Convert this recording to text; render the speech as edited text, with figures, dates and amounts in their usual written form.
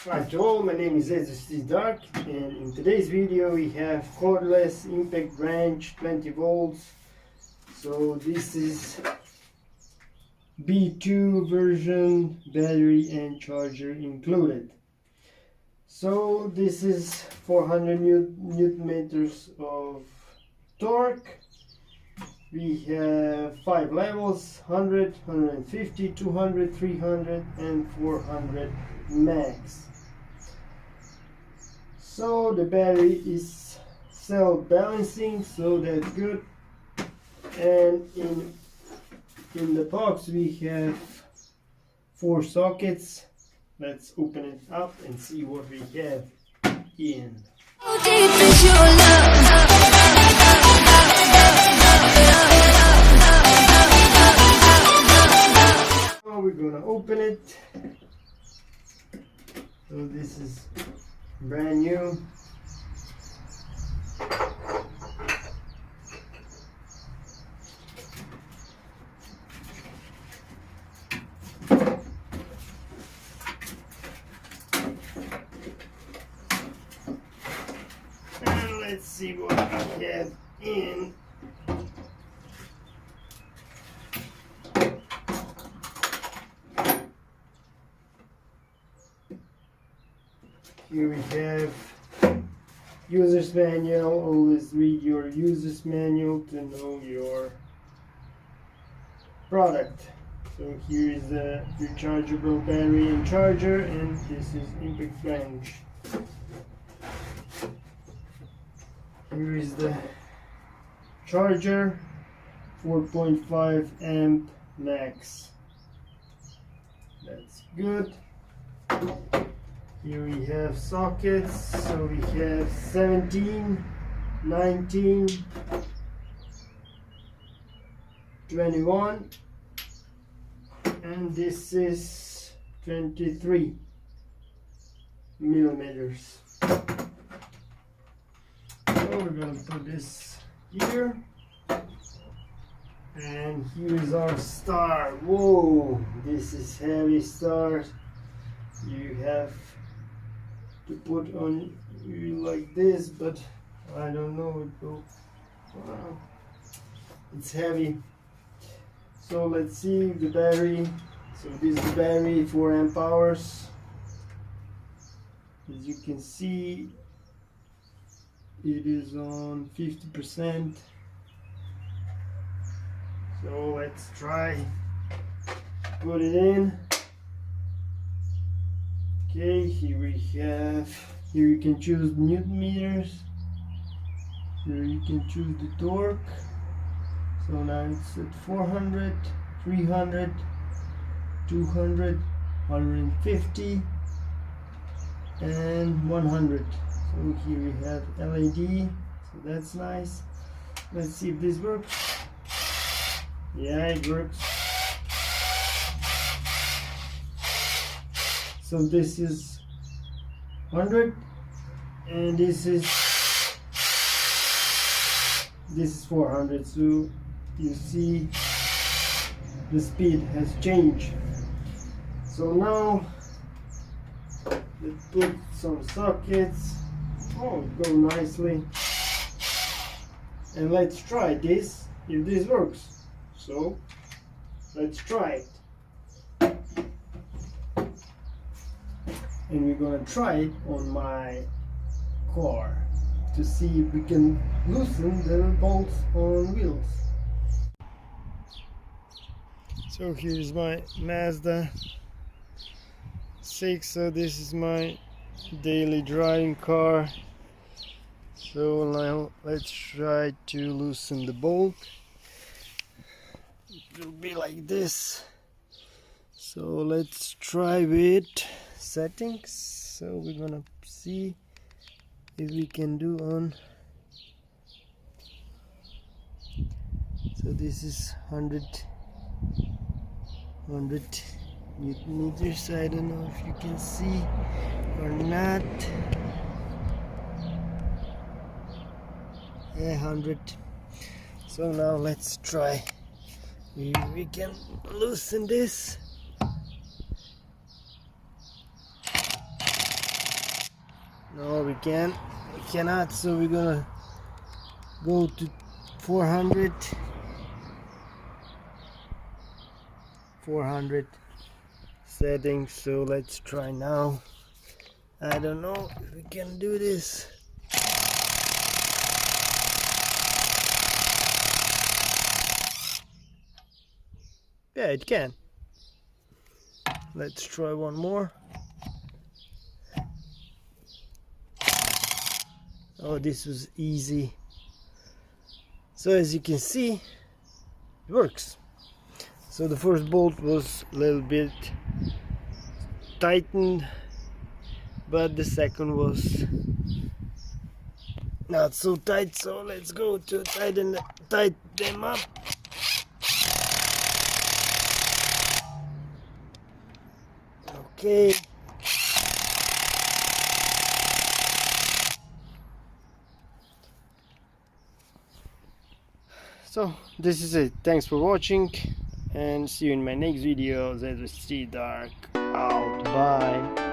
Hi to all, my name is Dark, and in today's video we have cordless impact wrench 20 volts. So this is B2 version, battery and charger included. So this is 400 newton meters of torque. We have 5 levels: 100, 150, 200, 300 and 400 max. So the battery is self-balancing, so that's good. And in the box we have 4 sockets. Let's open it up and see what we have in. Now we're gonna open it. So this is brand new. And let's see what we have in. Here we have user's manual. Always read your user's manual to know your product. So here is the rechargeable battery and charger, and this is impact wrench. Here is the charger, 4.5 amp max. That's good. Here we have sockets, so we have 17, 19, 21, and this is 23 millimeters. So we're going to put this here, and here is our star. Whoa, this is heavy star. You have to put on you like this, but I don't know, it will, wow, it's heavy. So let's see the battery. So this is the battery, 4 amp hours. As you can see, it is on 50%. So let's try put it in. Okay, here we have, here you can choose newton meters, here you can choose the torque. So now it's at 400, 300, 200, 150 and 100. So here we have LED, so that's nice. Let's see if this works. Yeah, it works. So this is 100 and this is 400. So you see the speed has changed. So now let's put some sockets. Oh, it goes nicely. And let's try this, if this works. So let's try it. And we're gonna try it on my car to see if we can loosen the bolts on wheels. So here's my Mazda 6. So this is my daily driving car. So now let's try to loosen the bolt. It will be like this. So let's try with settings. So we're gonna see if we can do on. So this is 100 newton meters. I don't know if you can see or not. Yeah, 100. So now let's try if we can loosen this. No, we cannot, so we're gonna go to 400 settings. So let's try now. I don't know if we can do this. Yeah, it can. Let's try one more. Oh, this was easy. So as you can see, it works. So the first bolt was a little bit tightened, but the second was not so tight. So let's go to tighten them up. Okay. So this is it. Thanks for watching and see you in my next video. ZST Dark out. Bye.